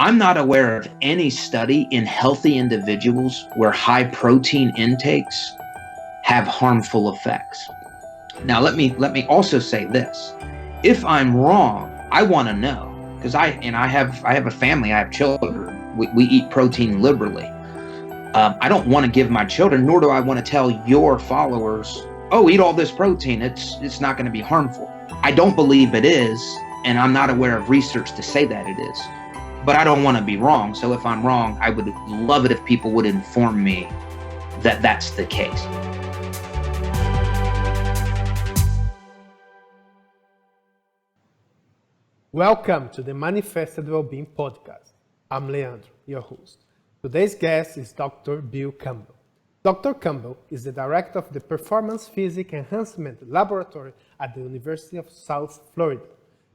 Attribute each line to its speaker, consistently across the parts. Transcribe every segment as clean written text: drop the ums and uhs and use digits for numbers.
Speaker 1: I'm not aware of any study in healthy individuals where high protein intakes have harmful effects. Now, let me also say this. If I'm wrong, I want to know, because I have a family, I have children. We eat protein liberally. I don't want to give my children, nor do I want to tell your followers, oh, eat all this protein. It's not going to be harmful. I don't believe it is, and I'm not aware of research to say that it is. But I don't want to be wrong. So if I'm wrong, I would love it if people would inform me that that's the case.
Speaker 2: Welcome to the Manifested Wellbeing podcast. I'm Leandro, your host. Today's guest is Dr. Bill Campbell. Dr. Campbell is the director of the Performance Physique Enhancement Laboratory at the University of South Florida.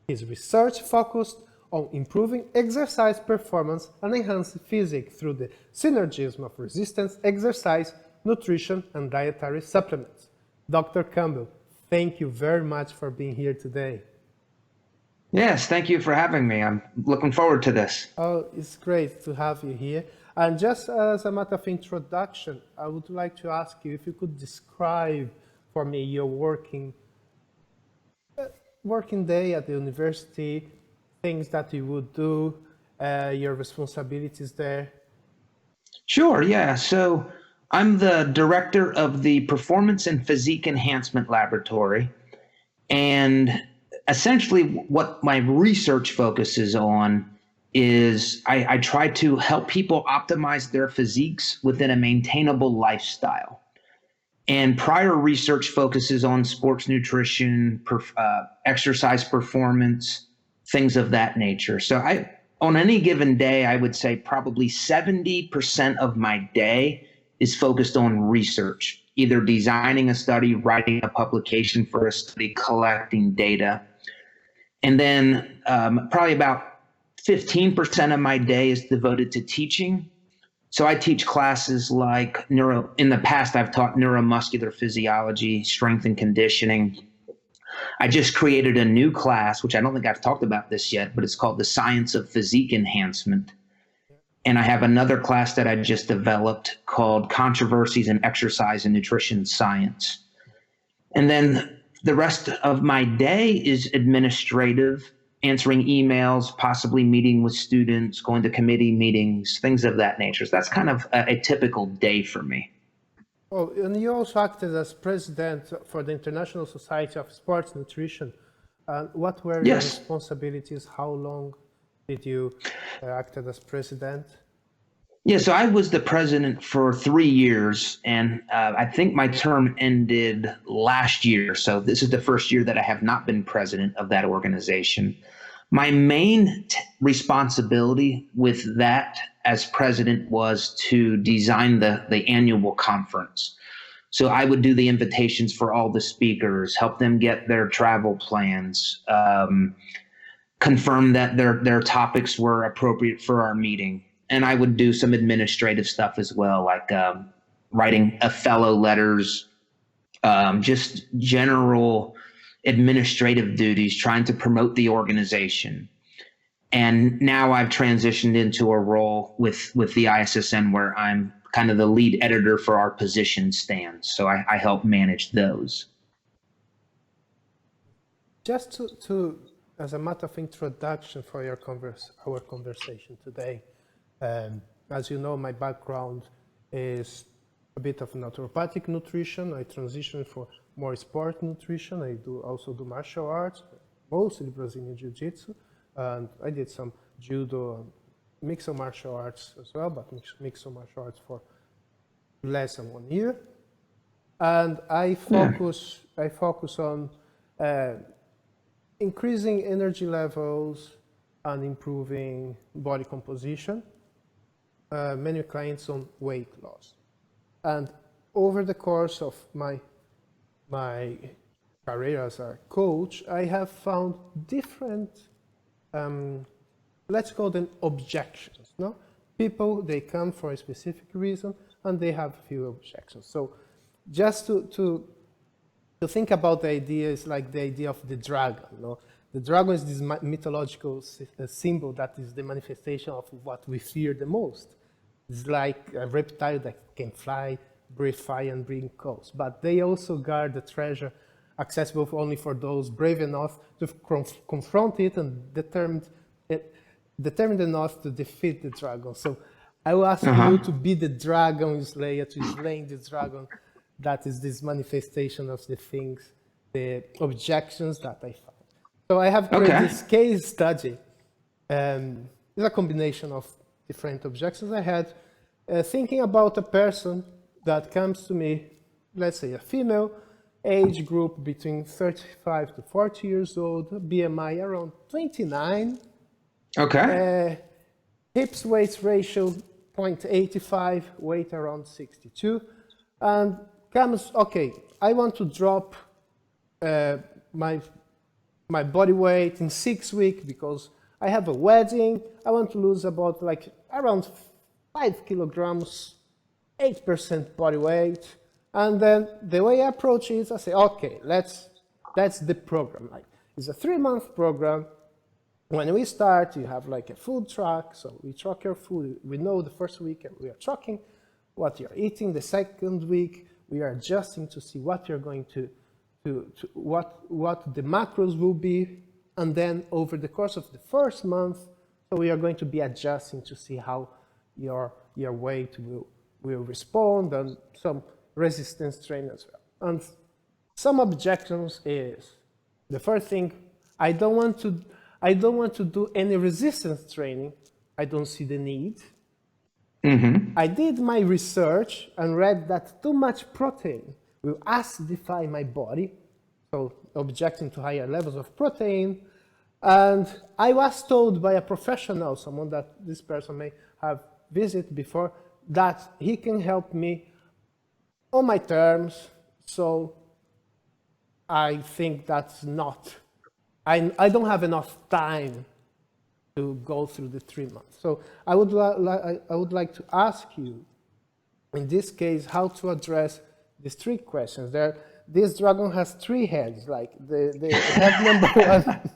Speaker 2: His research focused on improving exercise performance and enhancing physique through the synergism of resistance exercise, nutrition, and dietary supplements. Dr. Campbell, thank you very much for being here today.
Speaker 1: Yes, thank you for having me. I'm looking forward to this.
Speaker 2: Oh, it's great to have you here. And just as a matter of introduction, I would like to ask you if you could describe for me your working day at the university, things that you would do, your responsibilities there.
Speaker 1: Sure, yeah. So I'm the director of the Performance and Physique Enhancement Laboratory. And essentially what my research focuses on is I try to help people optimize their physiques within a maintainable lifestyle. And prior research focuses on sports nutrition, exercise performance, things of that nature. So on any given day, I would say probably 70% of my day is focused on research, either designing a study, writing a publication for a study, collecting data. And then probably about 15% of my day is devoted to teaching. So I teach classes like in the past, I've taught neuromuscular physiology, strength and conditioning. I just created a new class, which I don't think I've talked about this yet, but it's called the Science of Physique Enhancement. And I have another class that I just developed called Controversies in Exercise and Nutrition Science. And then the rest of my day is administrative, answering emails, possibly meeting with students, going to committee meetings, things of that nature. So that's kind of a typical day for me.
Speaker 2: Oh, and you also acted as president for the International Society of Sports Nutrition. What were your responsibilities? How long did you act as president?
Speaker 1: Yeah, so I was the president for 3 years, and I think my term ended last year. So this is the first year that I have not been president of that organization. My main responsibility with that as president was to design the annual conference. So I would do the invitations for all the speakers, help them get their travel plans, confirm that their topics were appropriate for our meeting. And I would do some administrative stuff as well, like writing fellow letters, just general administrative duties, trying to promote the organization. And now I've transitioned into a role with the ISSN where I'm kind of the lead editor for our position stands. So I help manage those.
Speaker 2: Just to as a matter of introduction for our conversation today, as you know, my background is a bit of naturopathic nutrition. I transitioned for more sport nutrition. I also do martial arts, mostly Brazilian Jiu-Jitsu, and I did some judo and mixed martial arts as well, but mixed martial arts for less than 1 year. And I focus on increasing energy levels and improving body composition. Many clients on weight loss. And over the course of my career as a coach, I have found different, let's call them objections. No? People, they come for a specific reason and they have a few objections. So just to think about the idea is like the idea of the dragon. No? The dragon is this mythological symbol that is the manifestation of what we fear the most. It's like a reptile that can fly, breathe fire, and bring coals. But they also guard the treasure accessible only for those brave enough to confront it and determined enough to defeat the dragon. So I will ask you to be the dragon slayer, to slaying the dragon. That is this manifestation of the things, the objections that I found. So I have created this case study. It's a combination of different objections I had, thinking about a person that comes to me, let's say a female, age group between 35 to 40 years old, BMI around 29.
Speaker 1: Okay.
Speaker 2: Hips weight ratio 0.85, weight around 62. And comes, okay, I want to drop my body weight in 6 weeks because I have a wedding. I want to lose about like around 5 kilograms, 8% body weight. And then the way I approach it is I say, okay, that's the program. Like, it's a 3-month program. When we start, you have like a food track. So we track your food. We know the first week we are tracking what you're eating. The second week, we are adjusting to see what you're going to what the macros will be. And then over the course of the first month, so we are going to be adjusting to see how your weight will respond, and some resistance training as well. And some objections is, the first thing, I don't want to do any resistance training. I don't see the need. I did my research and read that too much protein will acidify my body, so objecting to higher levels of protein. And I was told by a professional, someone that this person may have visited before, that he can help me on my terms. So I think that's not, I don't have enough time to go through the 3 months. So I would like to ask you, in this case, how to address these 3 questions. This dragon has 3 heads. Like the head number 1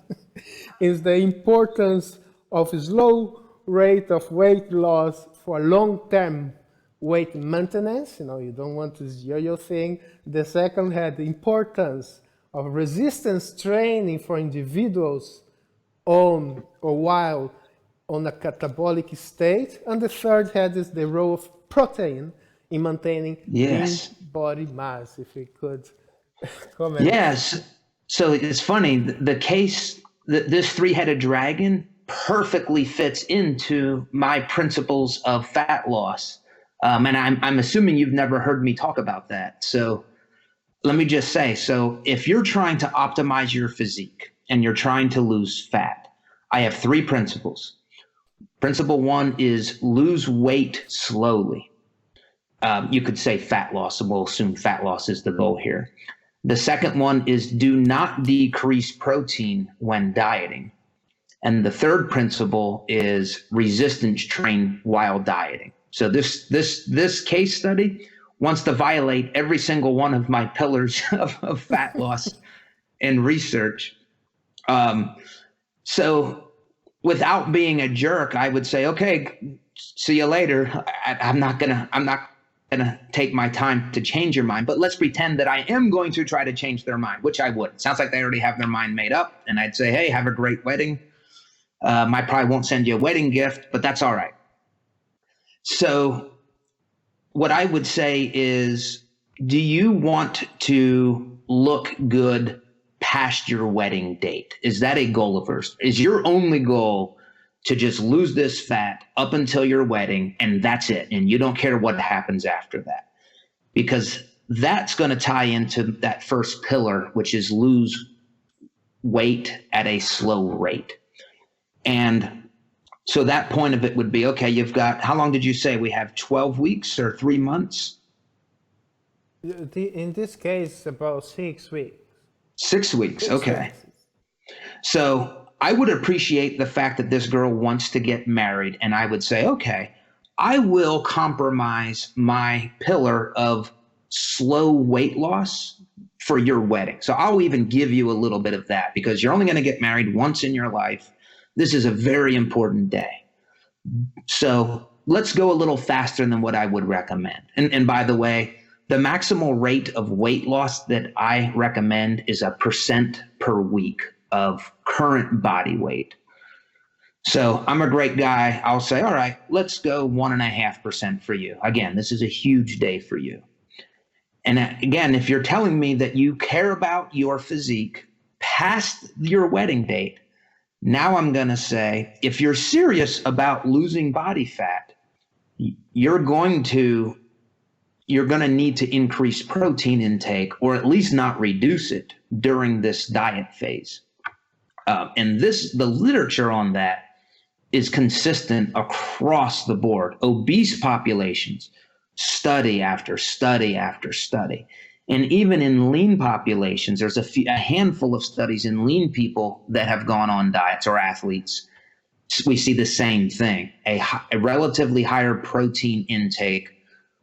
Speaker 2: is the importance of a slow rate of weight loss for long-term weight maintenance. You know, you don't want to yo-yo thing. The second head, the importance of resistance training for individuals on or while on a catabolic state. And the third head is the role of protein in maintaining lean body mass. If we could comment.
Speaker 1: Yes. So it's funny, the case, this 3-headed dragon perfectly fits into my principles of fat loss. And I'm assuming you've never heard me talk about that. So let me just say, so if you're trying to optimize your physique and you're trying to lose fat, I have 3 principles. Principle 1 is lose weight slowly. You could say fat loss, and we'll assume fat loss is the goal here. The second one is do not decrease protein when dieting. And the third principle is resistance train while dieting. So this case study wants to violate every single one of my pillars of fat loss and research. So without being a jerk, I would say, okay, see you later. I'm not gonna take my time to change your mind, but let's pretend that I am going to try to change their mind, which I would. Sounds like they already have their mind made up. And I'd say, hey, have a great wedding. I probably won't send you a wedding gift, but that's all right. So what I would say is, do you want to look good past your wedding date? Is that a goal of yours? Is your only goal to just lose this fat up until your wedding, and that's it, and you don't care what happens after that? Because that's going to tie into that first pillar, which is lose weight at a slow rate. And so that point of it would be, okay, you've got, how long did you say we have, 12 weeks or 3 months?
Speaker 2: In this case, about 6 weeks.
Speaker 1: 6 weeks, okay. So I would appreciate the fact that this girl wants to get married, and I would say, okay, I will compromise my pillar of slow weight loss for your wedding. So I'll even give you a little bit of that because you're only going to get married once in your life. This is a very important day. So let's go a little faster than what I would recommend. And by the way, the maximal rate of weight loss that I recommend is 1% per week of current body weight. So I'm a great guy. I'll say, all right, let's go 1.5% for you. Again, this is a huge day for you. And again, if you're telling me that you care about your physique past your wedding date, now I'm going to say, if you're serious about losing body fat, you're going to need to increase protein intake or at least not reduce it during this diet phase. And the literature on that is consistent across the board. Obese populations, study after study after study. And even in lean populations, there's a handful of studies in lean people that have gone on diets or athletes. We see the same thing. A relatively higher protein intake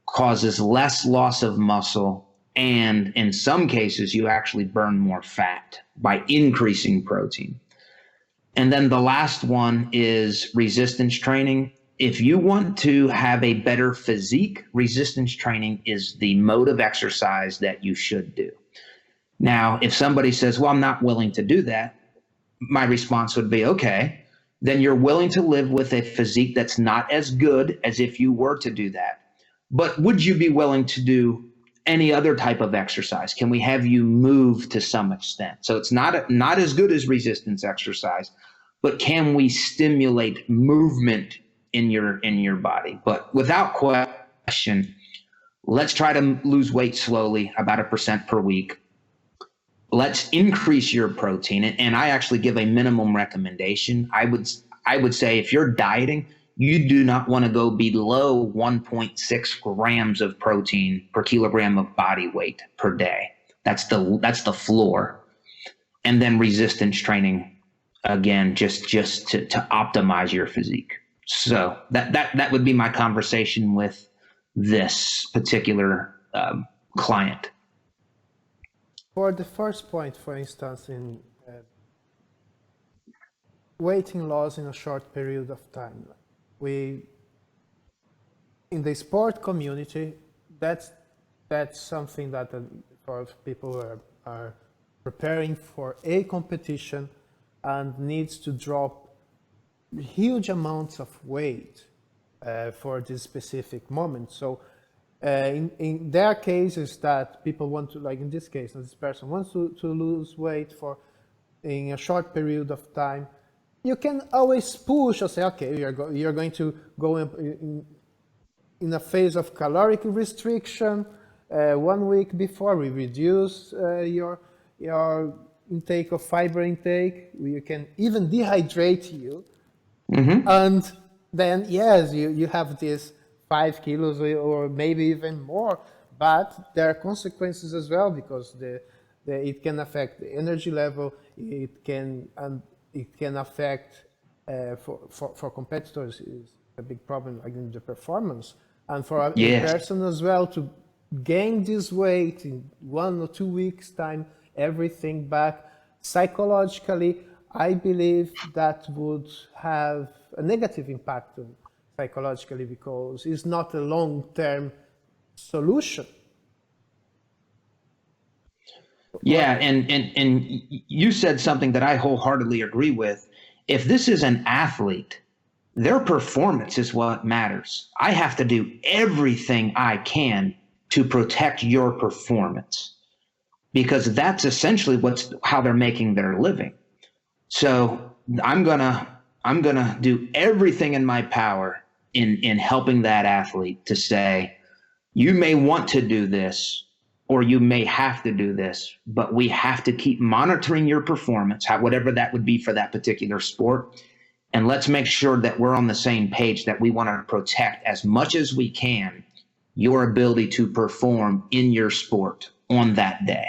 Speaker 1: causes less loss of muscle, and in some cases, you actually burn more fat by increasing protein. And then the last one is resistance training. If you want to have a better physique, resistance training is the mode of exercise that you should do. Now, if somebody says, well, I'm not willing to do that, my response would be, okay, then you're willing to live with a physique that's not as good as if you were to do that. But would you be willing to do any other type of exercise? Can we have you move to some extent? So it's not as good as resistance exercise, but can we stimulate movement in your body? But without question, let's try to lose weight slowly, about 1% per week. Let's increase your protein. And I actually give a minimum recommendation. I would say if you're dieting, you do not want to go below 1.6 grams of protein per kilogram of body weight per day. That's the floor. And then resistance training, again, just to optimize your physique. So that would be my conversation with this particular client.
Speaker 2: For the first point, for instance, in weighting loss in a short period of time, in the sport community, that's something that for people who are preparing for a competition and needs to drop huge amounts of weight for this specific moment. So in their cases that people want to, like in this case, this person wants to lose weight in a short period of time, you can always push or say, okay, you're going to go in a phase of caloric restriction. 1 week before we reduce your intake of fiber intake. We can even dehydrate you. Mm-hmm. And then, yes, you have this 5 kilos or maybe even more, but there are consequences as well because it can affect the energy level. It can affect for competitors is a big problem, like in the performance, and for a person as well to gain this weight in 1 or 2 weeks time, everything back psychologically. I believe that would have a negative impact psychologically because it's not a long-term solution.
Speaker 1: Yeah, and you said something that I wholeheartedly agree with. If this is an athlete, their performance is what matters. I have to do everything I can to protect your performance because that's essentially how they're making their living. So I'm gonna do everything in my power in helping that athlete to say, you may want to do this or you may have to do this, but we have to keep monitoring your performance, whatever that would be for that particular sport. And let's make sure that we're on the same page, that we want to protect as much as we can your ability to perform in your sport on that day.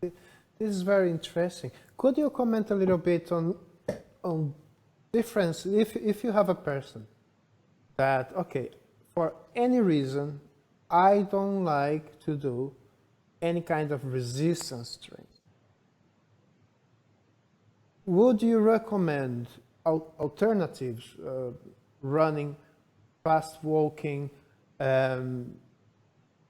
Speaker 2: This is very interesting. Could you comment a little bit on difference if you have a person that, okay, for any reason, I don't like to do any kind of resistance training, would you recommend alternatives, running, fast walking,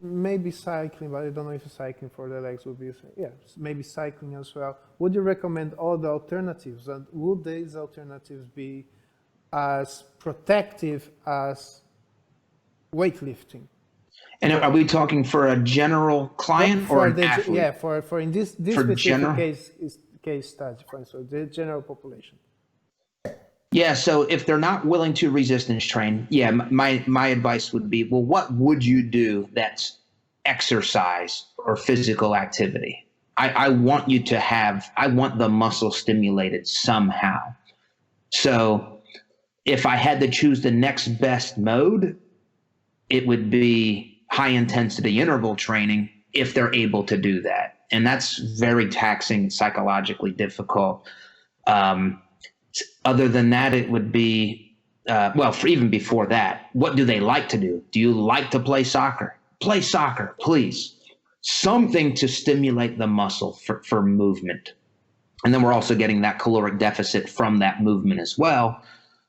Speaker 2: maybe cycling, but I don't know if cycling for the legs would be, yeah, maybe cycling as well. Would you recommend all the alternatives, and would these alternatives be as protective as weightlifting?
Speaker 1: And are we talking for a general client or an athlete?
Speaker 2: Yeah, for in this specific case study, for instance, the general population.
Speaker 1: Yeah, so if they're not willing to resistance train, yeah, my advice would be, well, what would you do that's exercise or physical activity? I want you to I want the muscle stimulated somehow. So if I had to choose the next best mode, it would be high intensity interval training if they're able to do that. And that's very taxing, psychologically difficult. Other than that, it would be, even before that, what do they like to do? Do you like to play soccer? Play soccer, please. Something to stimulate the muscle for movement. And then we're also getting that caloric deficit from that movement as well.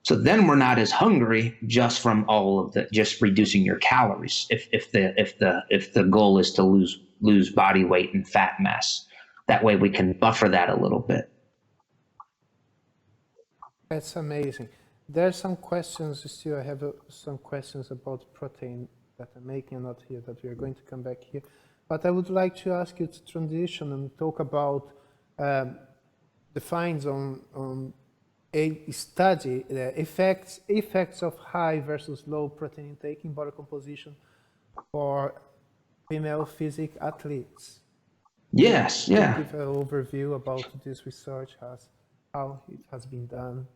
Speaker 1: So then we're not as hungry just from all of just reducing your calories. If the goal is to lose body weight and fat mass, that way we can buffer that a little bit.
Speaker 2: That's amazing. There are some questions still. I have some questions about protein that I'm making, not here, that we are going to come back here. But I would like to ask you to transition and talk about the finds on a study, the effects of high versus low protein intake in body composition for female physique athletes.
Speaker 1: Yes, yeah.
Speaker 2: Give an overview about this research, how it has been done.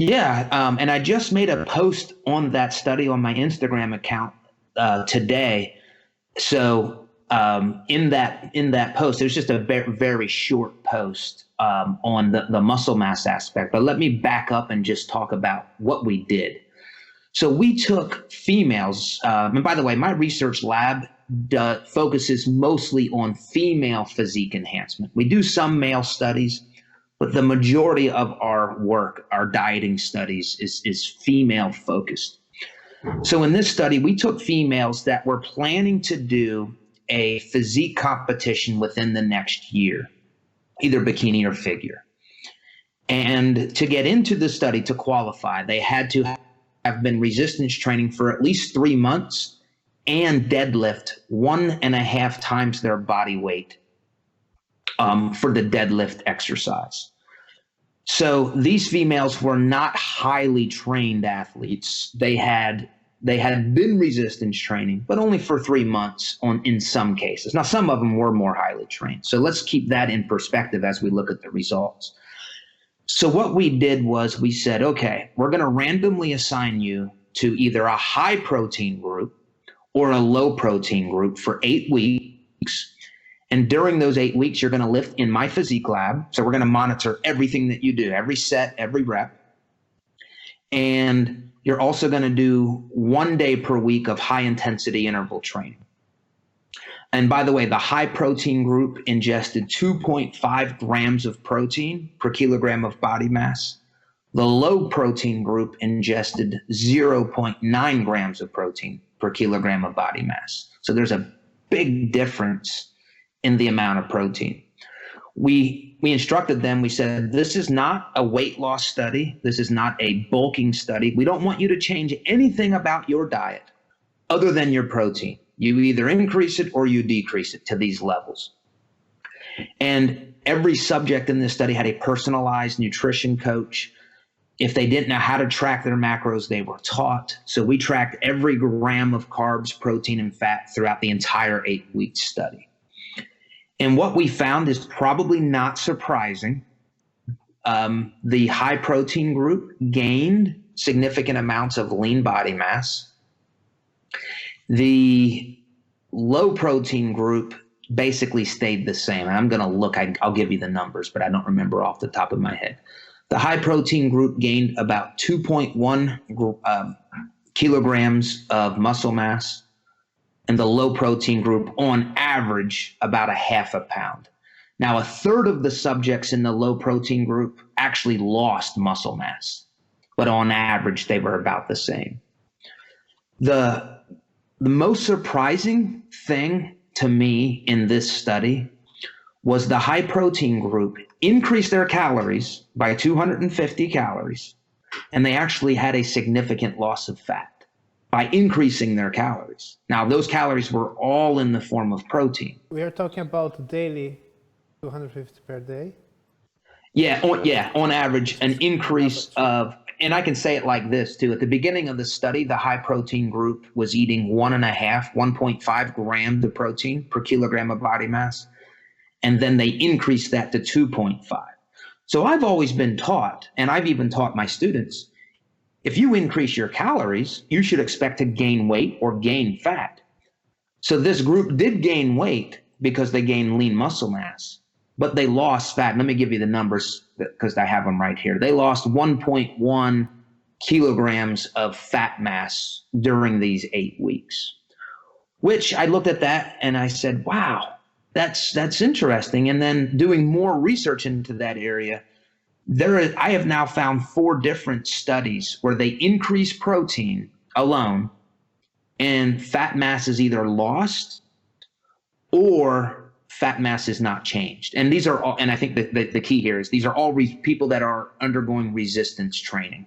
Speaker 1: Yeah, and I just made a post on that study on my Instagram account today. So in that post, it was just a very short post on the muscle mass aspect. But let me back up and just talk about what we did. So we took females, and by the way, my research lab focuses mostly on female physique enhancement. We do some male studies, but the majority of our work, our dieting studies, is female focused. So in this study, we took females that were planning to do a physique competition within the next year, either bikini or figure. And to get into the study, to qualify, they had to have been resistance training for at least 3 months and deadlift 1.5 times their body weight for the deadlift exercise. So these females were not highly trained athletes. They had been resistance training, but only for 3 months in some cases. Now, some of them were more highly trained. So let's keep that in perspective as we look at the results. So what we did was we said, okay, we're going to randomly assign you to either a high protein group or a low protein group for 8 weeks. And during those 8 weeks, you're going to lift in my physique lab. So we're going to monitor everything that you do, every set, every rep. And you're also going to do 1 day per week of high intensity interval training. And by the way, the high protein group ingested 2.5 grams of protein per kilogram of body mass. The low protein group ingested 0.9 grams of protein per kilogram of body mass. So there's a big difference in the amount of protein. We instructed them, we said, this is not a weight loss study. This is not a bulking study. We don't want you to change anything about your diet other than your protein. You either increase it or you decrease it to these levels. And every subject in this study had a personalized nutrition coach. If they didn't know how to track their macros, they were taught. So we tracked every gram of carbs, protein, and fat throughout the entire 8-week study. And what we found is probably not surprising. The high protein group gained significant amounts of lean body mass. The low protein group basically stayed the same. And I'm going to look, I'll give you the numbers, but I don't remember off the top of my head. The high protein group gained about 2.1 kilograms of muscle mass. and the low protein group on average about a half a pound. Now, a third of the subjects in the low protein group actually lost muscle mass, but on average, they were about the same. The most surprising thing to me in this study was the high protein group increased their calories by 250 calories, and they actually had a significant loss of fat by increasing their calories. Now, those calories were all in the form of protein.
Speaker 2: We are talking about daily 250 per day.
Speaker 1: Yeah, on average, an increase of, and I can say it like this too. At the beginning of the study, the high protein group was eating 1.5 grams of protein per kilogram of body mass. And then they increased that to 2.5. So I've always been taught, and I've even taught my students, if you increase your calories, you should expect to gain weight or gain fat. So this group did gain weight because they gained lean muscle mass, but they lost fat. Let me give you the numbers because I have them right here. They lost 1.1 kilograms of fat mass during these 8 weeks, which I looked at that and I said, wow, that's interesting. And then doing more research into that area, I have now found 4 different studies where they increase protein alone and fat mass is either lost or fat mass is not changed. And these are all, and I think the key here is these are all people that are undergoing resistance training.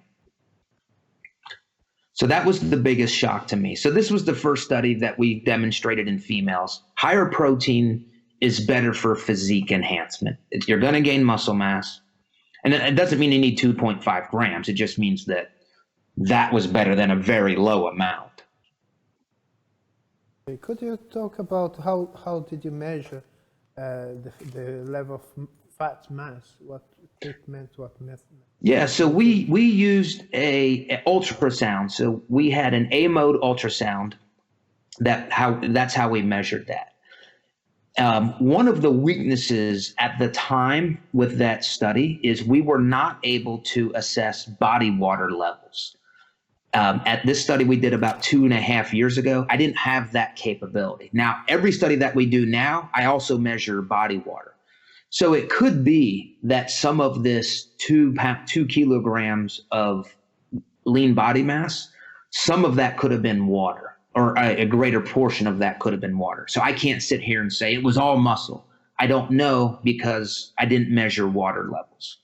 Speaker 1: So that was the biggest shock to me. So this was the first study that we demonstrated in females. Higher protein is better for physique enhancement. You're going to gain muscle mass. And it doesn't mean you need 2.5 grams. It just means that was better than a very low amount.
Speaker 2: Could you talk about how did you measure the level of fat mass? What treatment, what method?
Speaker 1: Yeah, so we used a ultrasound. So we had an A mode ultrasound. That's how we measured that. One of the weaknesses at the time with that study is we were not able to assess body water levels. At this study we did about 2.5 years ago, I didn't have that capability. Now, every study that we do now, I also measure body water. So it could be that some of this 2 kilograms of lean body mass, some of that could have been water. Or a greater portion of that could have been water. So I can't sit here and say it was all muscle. I don't know because I didn't measure water levels.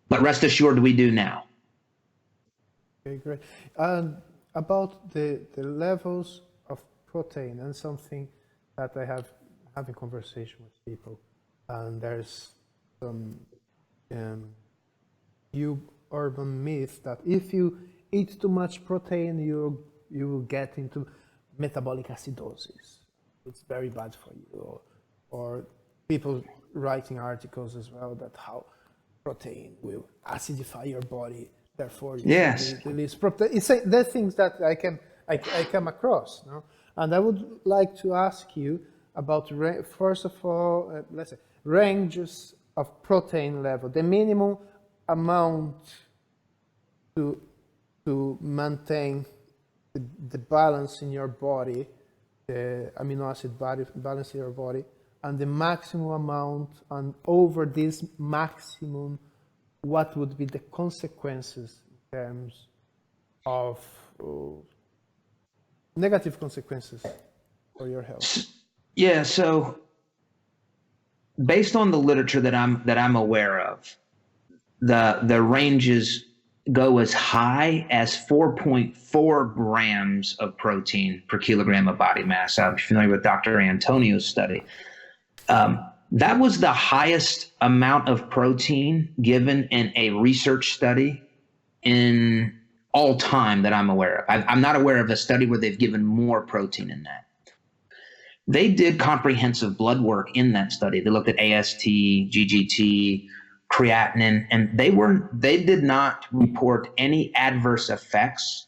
Speaker 1: But rest assured, we do now.
Speaker 2: Okay, great. About the levels of protein and something that I have having conversation with people, and there's some urban myth that if you eat too much protein, you will get into metabolic acidosis. It's very bad for you. Or people writing articles as well that how protein will acidify your body, therefore you release protein. It's the things that I come across. No? And I would like to ask you about, first of all, let's say ranges of protein level, the minimum amount to maintain the balance in your body, the amino acid balance in your body, and the maximum amount, and over this maximum, what would be the consequences in terms of negative consequences for your health?
Speaker 1: Yeah, so based on the literature that I'm aware of, the ranges go as high as 4.4 grams of protein per kilogram of body mass. I'm familiar with Dr. Antonio's study. That was the highest amount of protein given in a research study in all time that I'm aware of. I'm not aware of a study where they've given more protein in that. They did comprehensive blood work in that study. They looked at AST, GGT, creatinine, and they did not report any adverse effects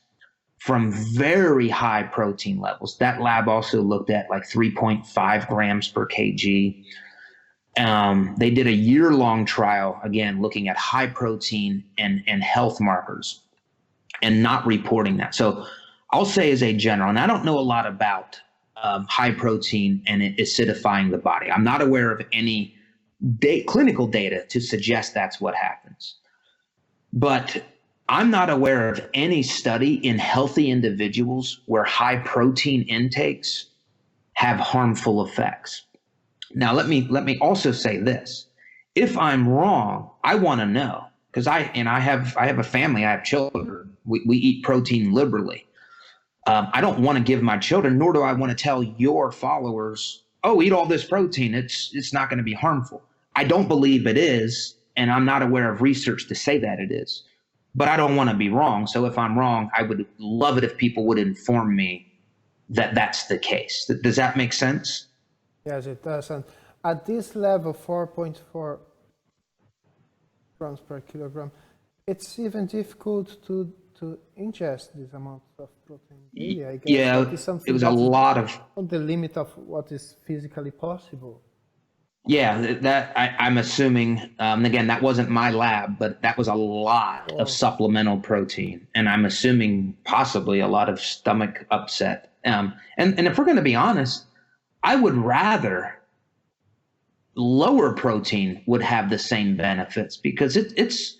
Speaker 1: from very high protein levels. That lab also looked at like 3.5 grams per kg. They did a year-long trial, again, looking at high protein and health markers and not reporting that. So I'll say as a general, and I don't know a lot about high protein and it acidifying the body. I'm not aware of any clinical data to suggest that's what happens. But I'm not aware of any study in healthy individuals where high protein intakes have harmful effects. Now, let me also say this. If I'm wrong, I want to know, because I have a family, I have children. We eat protein liberally. I don't want to give my children, nor do I want to tell your followers, oh, eat all this protein. It's not going to be harmful. I don't believe it is, and I'm not aware of research to say that it is. But I don't want to be wrong. So if I'm wrong, I would love it if people would inform me that that's the case. Does that make sense?
Speaker 2: Yes, it does. And at this level, 4.4 grams per kilogram, it's even difficult to ingest this amount of protein daily, I guess.
Speaker 1: Yeah, it was a lot of...
Speaker 2: on the limit of what is physically possible.
Speaker 1: Yeah, that I'm assuming, again, that wasn't my lab, but that was a lot of supplemental protein. And I'm assuming possibly a lot of stomach upset. And if we're going to be honest, I would rather lower protein would have the same benefits, because it's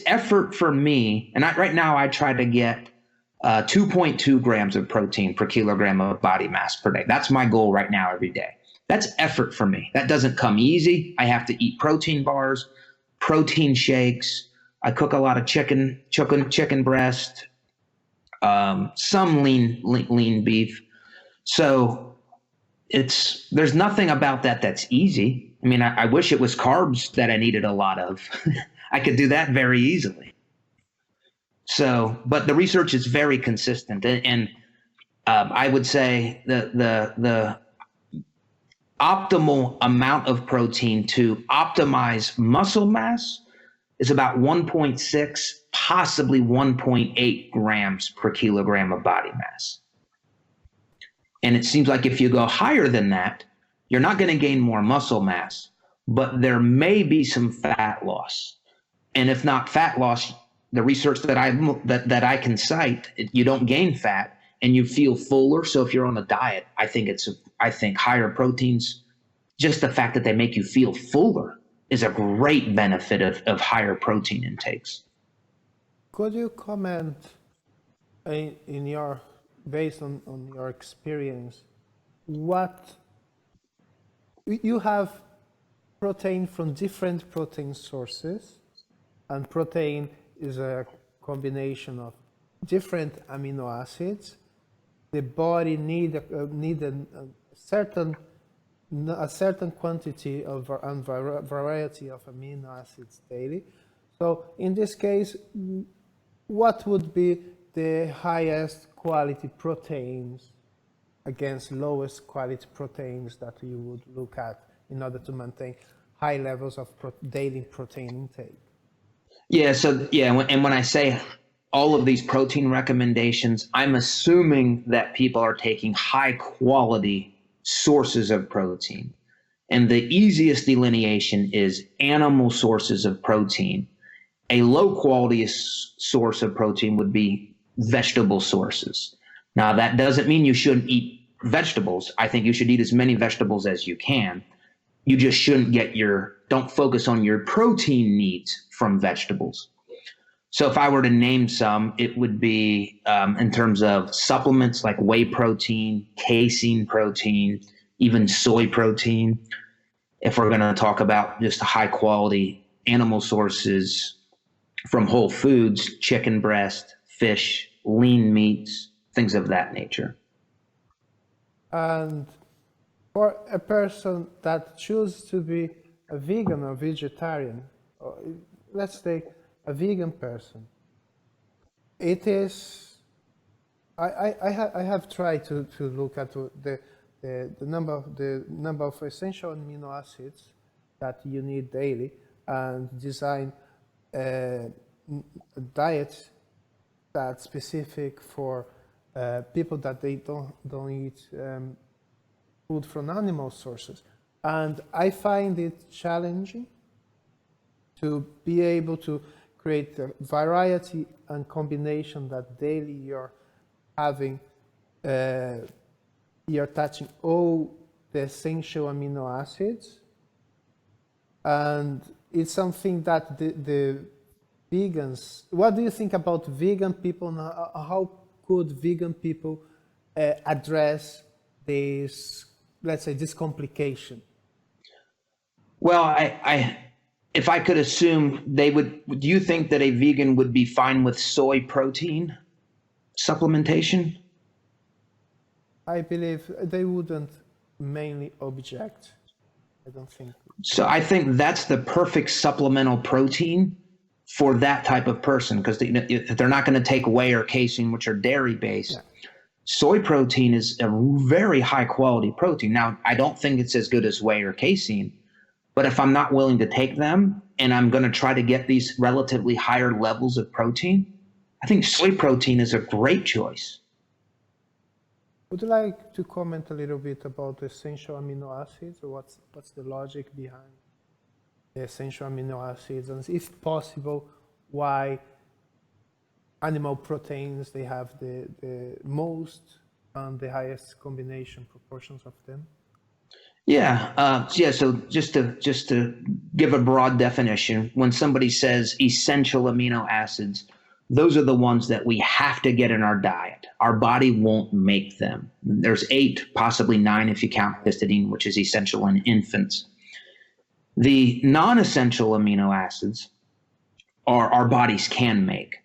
Speaker 1: effort for me. And right now I try to get 2.2 grams of protein per kilogram of body mass per day. That's my goal right now every day. That's effort for me. That doesn't come easy. I have to eat protein bars, protein shakes. I cook a lot of chicken breast, some lean beef. So there's nothing about that that's easy. I mean, I wish it was carbs that I needed a lot of. I could do that very easily. So, but the research is very consistent, and I would say the optimal amount of protein to optimize muscle mass is about 1.6, possibly 1.8 grams per kilogram of body mass. And it seems like if you go higher than that, you're not going to gain more muscle mass, but there may be some fat loss. And if not fat loss, the research that I can cite, you don't gain fat and you feel fuller. So if you're on a diet, I think higher proteins, just the fact that they make you feel fuller, is a great benefit of higher protein intakes.
Speaker 2: Could you comment based on your experience, what you have protein from different protein sources, and protein is a combination of different amino acids. The body need a certain quantity of and variety of amino acids daily. So in this case, what would be the highest quality proteins against lowest quality proteins that you would look at in order to maintain high levels of daily protein intake?
Speaker 1: Yeah, and when I say all of these protein recommendations, I'm assuming that people are taking high quality sources of protein. And the easiest delineation is animal sources of protein. A low quality source of protein would be vegetable sources. Now, that doesn't mean you shouldn't eat vegetables. I think you should eat as many vegetables as you can. You just shouldn't don't focus on your protein needs from vegetables. So if I were to name some, it would be in terms of supplements like whey protein, casein protein, even soy protein. If we're going to talk about just high quality animal sources from whole foods, chicken breast, fish, lean meats, things of that nature.
Speaker 2: And for a person that chooses to be a vegan or vegetarian, or let's take a vegan person, it is, I have tried to look at the number of essential amino acids that you need daily, and design a diet that's specific for people that they don't eat food from animal sources. And I find it challenging to be able to create a variety and combination that daily you're having you're touching all the essential amino acids, and it's something that the vegans, what do you think about vegan people? How could vegan people address this, let's say, this complication?
Speaker 1: Well, if I could assume, do you think that a vegan would be fine with soy protein supplementation?
Speaker 2: I believe they wouldn't mainly object. I don't think.
Speaker 1: So I think that's the perfect supplemental protein for that type of person, because if they're not going to take whey or casein, which are dairy based.
Speaker 2: Yeah.
Speaker 1: Soy protein is a very high quality protein. Now, I don't think it's as good as whey or casein, but if I'm not willing to take them and I'm going to try to get these relatively higher levels of protein, I think soy protein is a great choice.
Speaker 2: Would you like to comment a little bit about the essential amino acids, or what's the logic behind the essential amino acids, and if possible, why animal proteins they have the most and the highest combination proportions of them?
Speaker 1: Yeah. So just to give a broad definition, when somebody says essential amino acids, those are the ones that we have to get in our diet. Our body won't make them. There's 8, possibly 9 if you count histidine, which is essential in infants. The non-essential amino acids our bodies can make.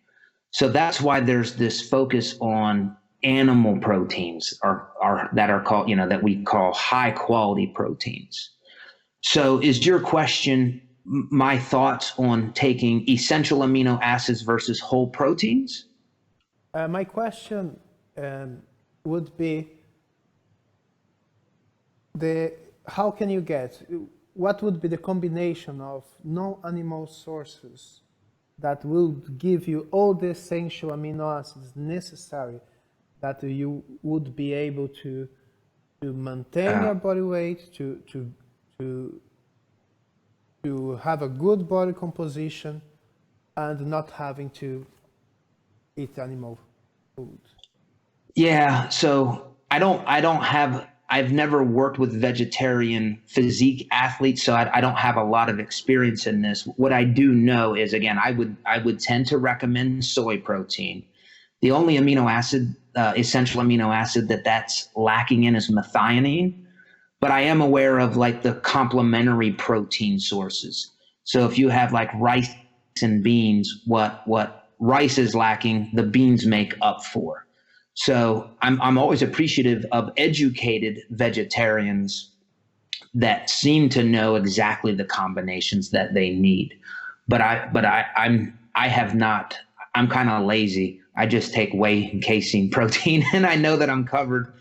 Speaker 1: So that's why there's this focus on animal proteins that are called, that we call high quality proteins. So is your question my thoughts on taking essential amino acids versus whole proteins?
Speaker 2: My question would be how can you what would be the combination of non-animal sources that will give you all the essential amino acids necessary that you would be able to maintain your body weight, to have a good body composition, and not having to eat animal food?
Speaker 1: Yeah, so I've never worked with vegetarian physique athletes, so I don't have a lot of experience in this. What I do know is, again, I would tend to recommend soy protein. The only essential amino acid that's lacking in is methionine, but I am aware of like the complementary protein sources. So if you have like rice and beans, what rice is lacking, the beans make up for. So I'm always appreciative of educated vegetarians that seem to know exactly the combinations that they need. But I have not. I'm kind of lazy. I just take whey and casein protein, and I know that I'm covered.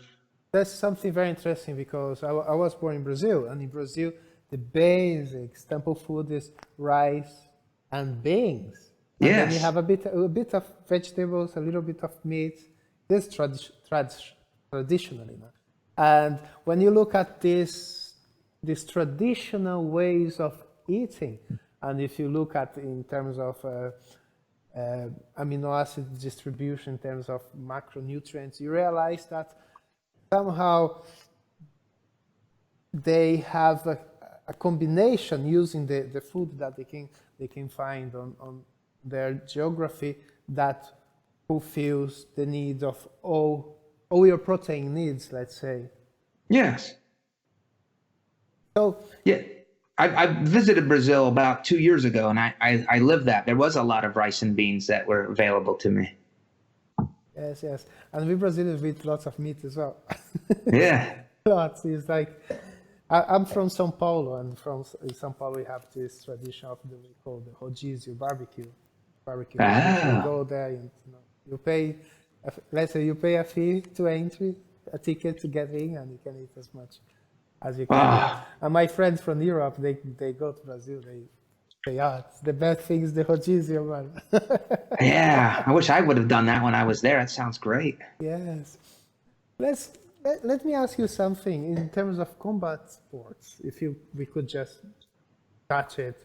Speaker 2: That's something very interesting, because I was born in Brazil, and in Brazil, the basic staple food is rice and beans. And
Speaker 1: Yes.
Speaker 2: then you have a bit of vegetables, a little bit of meat. This traditionally. And when you look at these traditional ways of eating, and if you look at in terms of amino acid distribution, in terms of macronutrients, you realize that somehow they have a combination using the food that they can find on their geography that fulfills the needs of all your protein needs, let's say.
Speaker 1: Yes.
Speaker 2: So
Speaker 1: yeah, I visited Brazil about 2 years ago, and I lived that. There was a lot of rice and beans that were available to me.
Speaker 2: yes, and we Brazilians eat lots of meat as well.
Speaker 1: Yeah.
Speaker 2: Lots. It's like I'm from São Paulo, and in São Paulo we have this tradition of we call the rodízio barbecue. You go there, and you pay. Let's say you pay a fee to entry, a ticket to get in, and you can eat as much as you can. And my friends from Europe, they go to Brazil. They say, it's the best thing is the rodízio, man.
Speaker 1: Yeah, I wish I would have done that when I was there. That sounds great.
Speaker 2: Yes. Let me ask you something in terms of combat sports, if we could just touch it,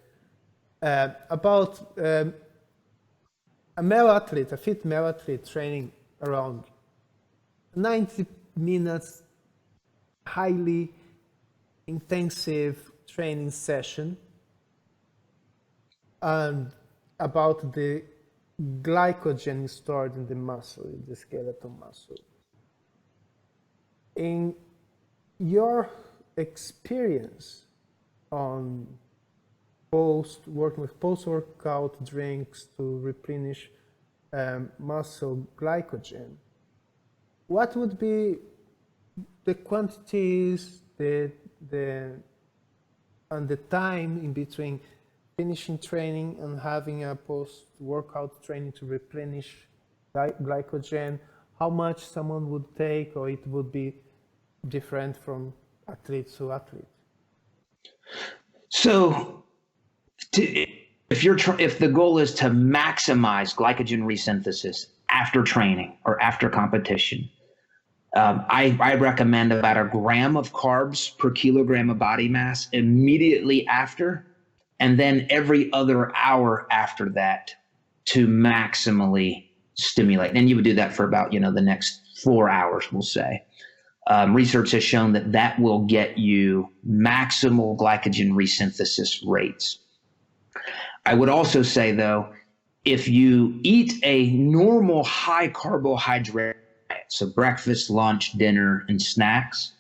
Speaker 2: about a fit male athlete training around 90 minutes highly intensive training session and about the glycogen stored in the muscle, in the skeletal muscle. In your experience on working with post-workout drinks to replenish muscle glycogen, what would be the quantities, and the time in between finishing training and having a post-workout training to replenish glycogen? How much someone would take, or it would be different from athlete to athlete?
Speaker 1: So, if the goal is to maximize glycogen resynthesis after training or after competition, I recommend about 1 gram of carbs per kilogram of body mass immediately after, and then every other hour after that to maximally stimulate. And you would do that for about, the next 4 hours, we'll say. Research has shown that will get you maximal glycogen resynthesis rates. I would also say, though, if you eat a normal high carbohydrate diet, so breakfast, lunch, dinner, and snacks,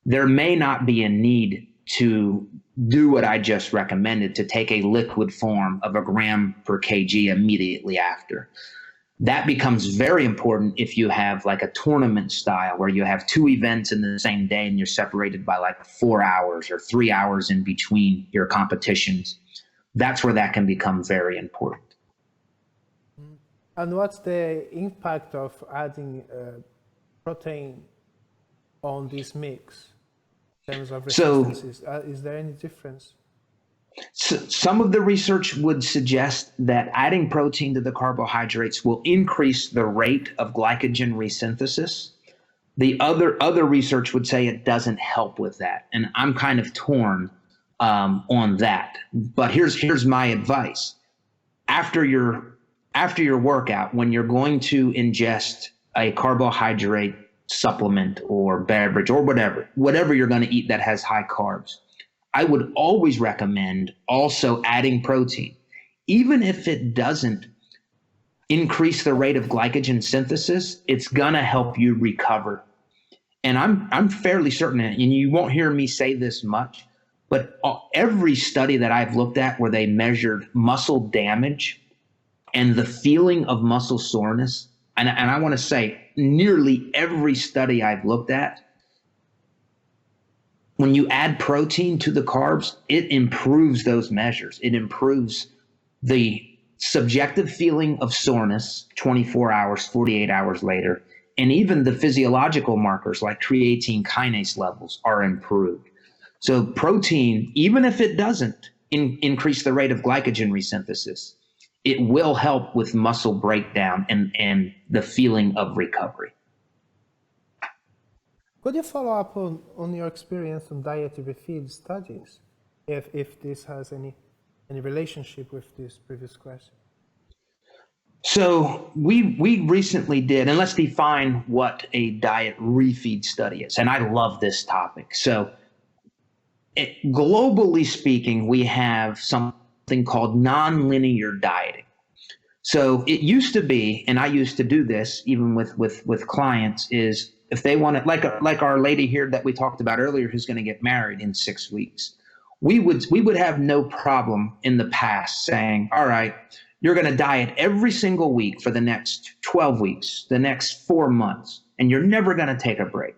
Speaker 1: there may not be a need to do what I just recommended, to take a liquid form of 1 gram per kg immediately after. That becomes very important if you have like a tournament style where you have 2 events in the same day and you're separated by like 4 hours or 3 hours in between your competitions. That's where that can become very important.
Speaker 2: And what's the impact of adding protein on this mix in terms of resistances? Is there any difference?
Speaker 1: So some of the research would suggest that adding protein to the carbohydrates will increase the rate of glycogen resynthesis. The other research would say it doesn't help with that, and I'm kind of torn on that. But here's my advice: after your workout, when you're going to ingest a carbohydrate supplement or beverage or whatever you're going to eat that has high carbs, I would always recommend also adding protein, even if it doesn't increase the rate of glycogen synthesis. It's gonna help you recover. And I'm fairly certain, and you won't hear me say this much, but every study that I've looked at where they measured muscle damage and the feeling of muscle soreness, and I want to say nearly every study I've looked at, when you add protein to the carbs, it improves those measures. It improves the subjective feeling of soreness 24 hours, 48 hours later, and even the physiological markers like creatine kinase levels are improved. So protein, even if it doesn't increase the rate of glycogen resynthesis, it will help with muscle breakdown and the feeling of recovery.
Speaker 2: Could you follow up on your experience on dietary feed studies, if this has any relationship with this previous question?
Speaker 1: So we recently did, and let's define what a diet refeed study is. And I love this topic. So globally speaking, we have something called nonlinear dieting. So it used to be, and I used to do this even with clients, is if they want to, like our lady here that we talked about earlier, who's going to get married in 6 weeks, we would have no problem in the past saying, all right, you're going to diet every single week for the next 12 weeks, the next 4 months, and you're never going to take a break.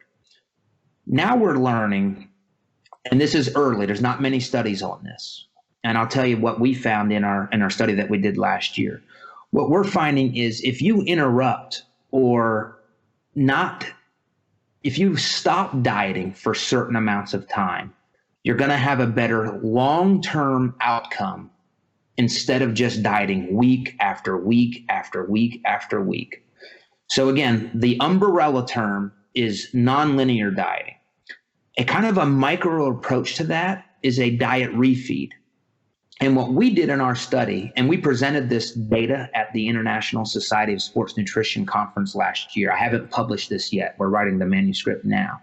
Speaker 1: Now we're learning, and this is early, there's not many studies on this, and I'll tell you what we found in our study that we did last year. What we're finding is if you interrupt or not, if you stop dieting for certain amounts of time, you're going to have a better long-term outcome instead of just dieting week after week after week after week. So again, the umbrella term is nonlinear dieting. A kind of a micro approach to that is a diet refeed. And what we did in our study, and we presented this data at the International Society of Sports Nutrition Conference last year. I haven't published this yet. We're writing the manuscript now.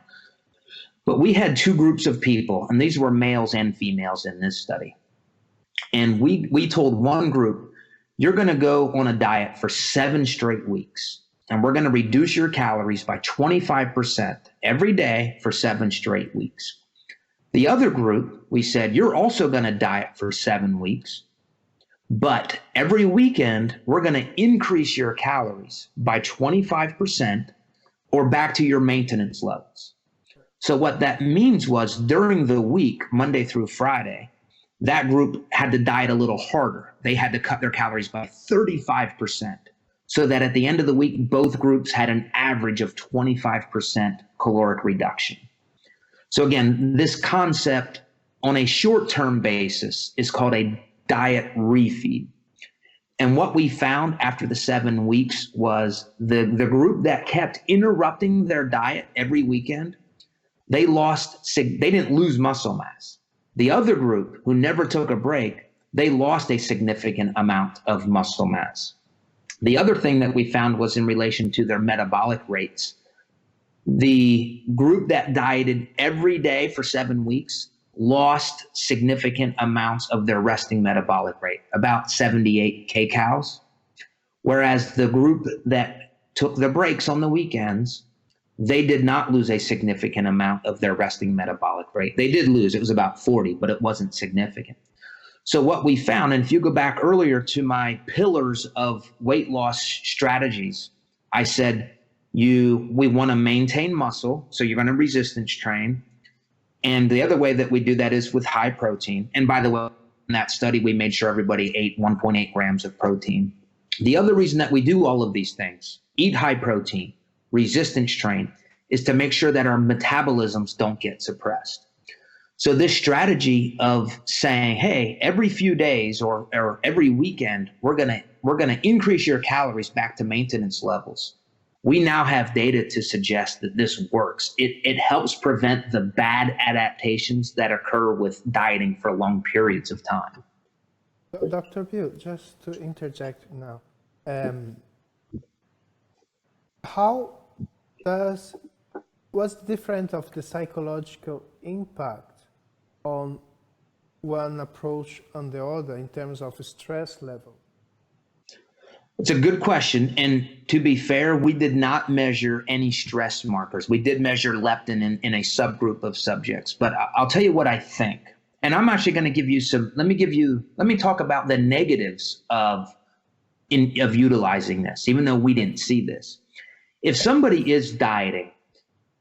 Speaker 1: But we had two groups of people, and these were males and females in this study. And we told one group, you're going to go on a diet for 7 straight weeks, and we're going to reduce your calories by 25% every day for 7 straight weeks. The other group, we said, you're also going to diet for 7 weeks, but every weekend, we're going to increase your calories by 25% or back to your maintenance levels. So what that means was during the week, Monday through Friday, that group had to diet a little harder. They had to cut their calories by 35%, so that at the end of the week, both groups had an average of 25% caloric reduction. So again, this concept on a short-term basis is called a diet refeed. And what we found after the 7 weeks was the group that kept interrupting their diet every weekend, they didn't lose muscle mass. The other group who never took a break, they lost a significant amount of muscle mass. The other thing that we found was in relation to their metabolic rates. The group that dieted every day for 7 weeks lost significant amounts of their resting metabolic rate, about 78 kcals, whereas the group that took the breaks on the weekends, they did not lose a significant amount of their resting metabolic rate. They did lose, it was about 40, but it wasn't significant. So what we found, and if you go back earlier to my pillars of weight loss strategies, I said, we want to maintain muscle, so you're going to resistance train. And the other way that we do that is with high protein. And by the way, in that study, we made sure everybody ate 1.8 grams of protein. The other reason that we do all of these things, eat high protein, resistance train, is to make sure that our metabolisms don't get suppressed. So this strategy of saying, hey, every few days or every weekend, we're gonna increase your calories back to maintenance levels. We now have data to suggest that this works. It helps prevent the bad adaptations that occur with dieting for long periods of time.
Speaker 2: Dr. Bill, just to interject now, what's different of the psychological impact on one approach on the other in terms of stress level?
Speaker 1: It's a good question. And to be fair, we did not measure any stress markers. We did measure leptin in a subgroup of subjects, but I'll tell you what I think. And I'm actually going to give you let me talk about the negatives of utilizing this, even though we didn't see this. If somebody is dieting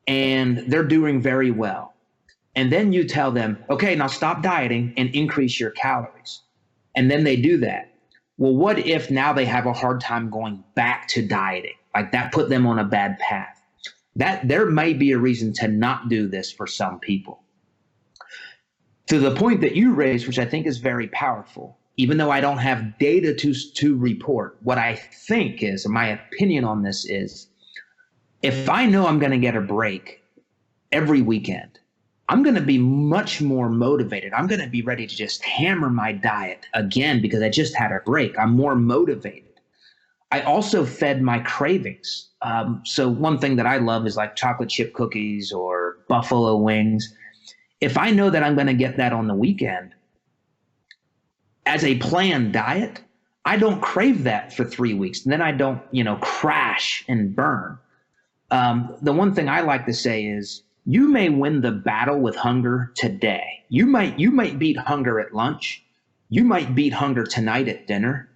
Speaker 1: and they're doing very well, and then you tell them, okay, now stop dieting and increase your calories, and then they do that. Well, what if now they have a hard time going back to dieting? Like that put them on a bad path. That there may be a reason to not do this for some people. To the point that you raised, which I think is very powerful, even though I don't have data to report, what I think is, my opinion on this is, if I know I'm going to get a break every weekend, I'm going to be much more motivated. I'm going to be ready to just hammer my diet again because I just had a break. I'm more motivated. I also fed my cravings. So one thing that I love is like chocolate chip cookies or buffalo wings. If I know that I'm going to get that on the weekend, as a planned diet, I don't crave that for 3 weeks. And then I don't, crash and burn. The one thing I like to say is, you may win the battle with hunger today. You might beat hunger at lunch. You might beat hunger tonight at dinner.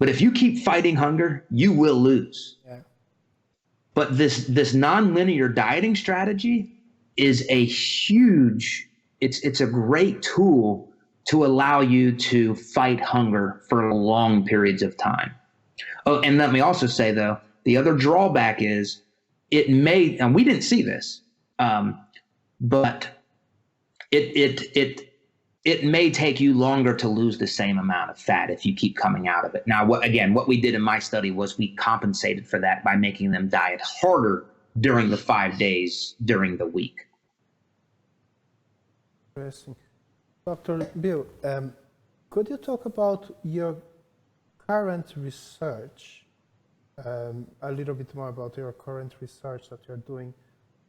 Speaker 1: But if you keep fighting hunger, you will lose. Yeah. But this nonlinear dieting strategy is a huge, it's a great tool to allow you to fight hunger for long periods of time. Oh, and let me also say though, the other drawback is and we didn't see this, but it may take you longer to lose the same amount of fat if you keep coming out of it. Now, what we did in my study was we compensated for that by making them diet harder during the 5 days during the week.
Speaker 2: Interesting. Dr. Bill, could you talk about your current research, a little bit more about your current research that you're doing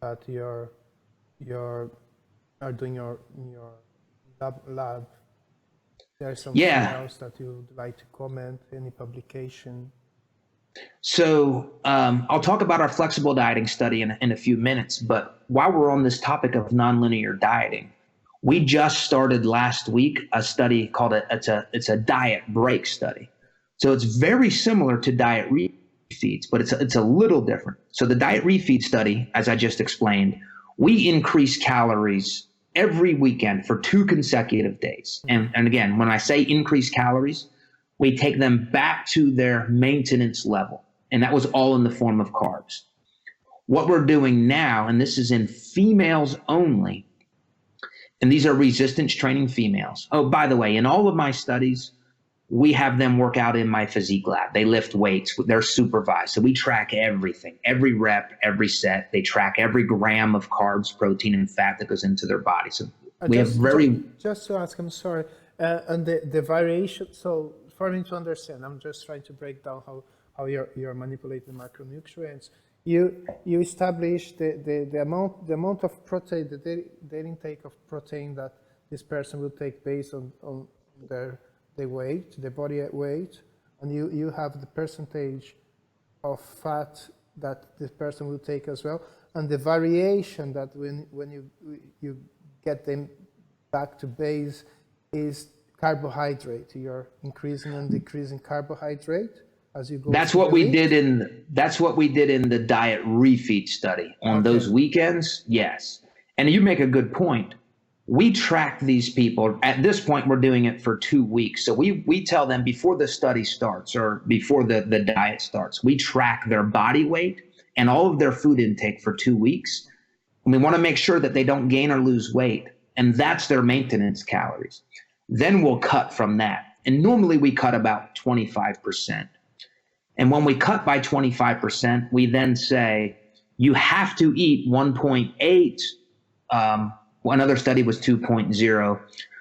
Speaker 2: at your your are doing your lab. There's something
Speaker 1: Yeah.
Speaker 2: else that you would like to comment, any publication?
Speaker 1: So I'll talk about our flexible dieting study in a few minutes. But while we're on this topic of nonlinear dieting, we just started last week a study called it's a diet break study. So it's very similar to diet refeeds, but it's a little different. So the diet refeed study, as I just explained, we increase calories every weekend for 2 consecutive days. And again, when I say increase calories, we take them back to their maintenance level. And that was all in the form of carbs. What we're doing now, and this is in females only, and these are resistance training females. Oh, by the way, in all of my studies, we have them work out in my physique lab. They lift weights. They're supervised. So we track everything, every rep, every set. They track every gram of carbs, protein, and fat that goes into their body. So we have very...
Speaker 2: Just to ask, I'm sorry, and the variation, so for me to understand, I'm just trying to break down how you're manipulating macronutrients. You establish the amount of protein, the daily intake of protein that this person will take based on their weight, the body weight, and you have the percentage of fat that this person will take as well, and the variation that when you get them back to base is carbohydrate. You're increasing and decreasing carbohydrate as you go.
Speaker 1: That's what we did in the diet refeed study on those weekends. Yes. And you make a good point. We track these people. At this point, we're doing it for 2 weeks. So we tell them before the study starts or before the diet starts, we track their body weight and all of their food intake for 2 weeks. And we want to make sure that they don't gain or lose weight. And that's their maintenance calories. Then we'll cut from that. And normally we cut about 25%. And when we cut by 25%, we then say, you have to eat 1.8. One other study was 2.0,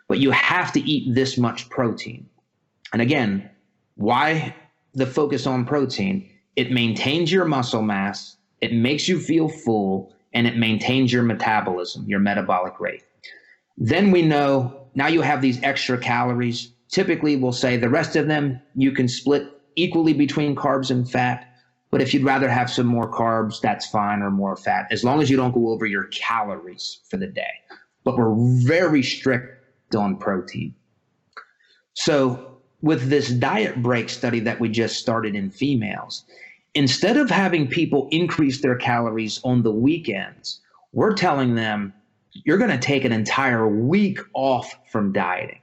Speaker 1: but you have to eat this much protein. And again, why the focus on protein? It maintains your muscle mass, it makes you feel full, and it maintains your metabolism, your metabolic rate. Then we know now you have these extra calories. Typically, we'll say the rest of them you can split equally between carbs and fat. But if you'd rather have some more carbs, that's fine, or more fat, as long as you don't go over your calories for the day. But we're very strict on protein. So with this diet break study that we just started in females, instead of having people increase their calories on the weekends, we're telling them, you're going to take an entire week off from dieting.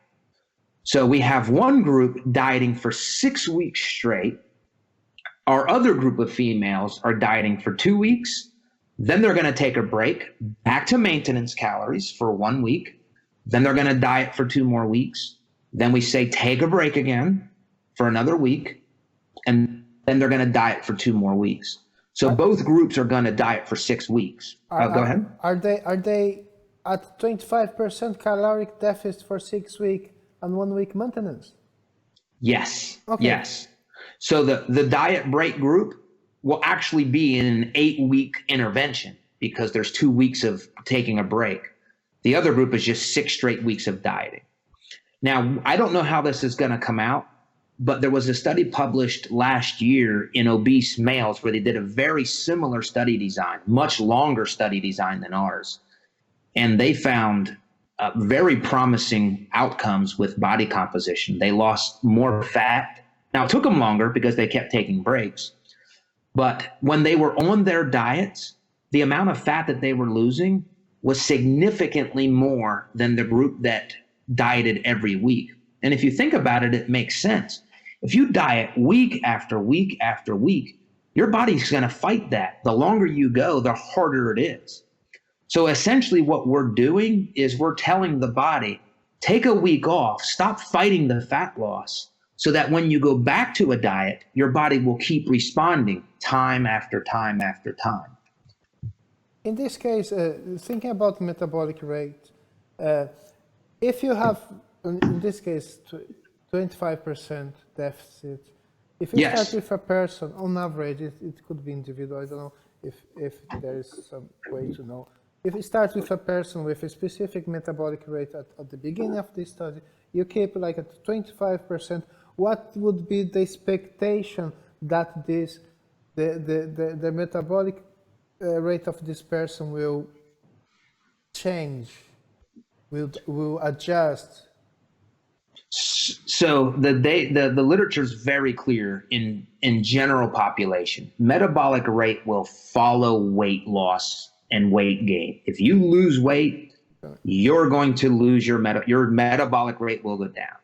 Speaker 1: So we have one group dieting for 6 weeks straight. Our other group of females are dieting for 2 weeks. Then they're going to take a break back to maintenance calories for 1 week. Then they're going to diet for 2 more weeks. Then we say, take a break again for another week. And then they're going to diet for 2 more weeks. So both groups are going to diet for 6 weeks. Go ahead.
Speaker 2: Are they at 25% caloric deficit for 6 weeks and 1 week maintenance?
Speaker 1: Yes.
Speaker 2: Okay.
Speaker 1: Yes. So the diet break group will actually be in an 8-week intervention because there's 2 weeks of taking a break. The other group is just 6 straight weeks of dieting. Now, I don't know how this is going to come out, but there was a study published last year in obese males where they did a very similar study design, much longer study design than ours. And they found very promising outcomes with body composition. They lost more fat. Now, it took them longer because they kept taking breaks. But when they were on their diets, the amount of fat that they were losing was significantly more than the group that dieted every week. And if you think about it, it makes sense. If you diet week after week after week, your body's going to fight that. The longer you go, the harder it is. So essentially what we're doing is we're telling the body, take a week off, stop fighting the fat loss, so that when you go back to a diet, your body will keep responding time after time after time.
Speaker 2: In this case, thinking about metabolic rate, if you have, in this case, 25% deficit, if you start with a person, on average, it could be individual, I don't know if there is some way to know, if you start with a person with a specific metabolic rate at the beginning of the study, you keep like at 25%, what would be the expectation that the metabolic rate of this person will change, will adjust?
Speaker 1: So the literature is very clear in general population. Metabolic rate will follow weight loss and weight gain. If you lose weight, you're going to lose your metabolic rate will go down.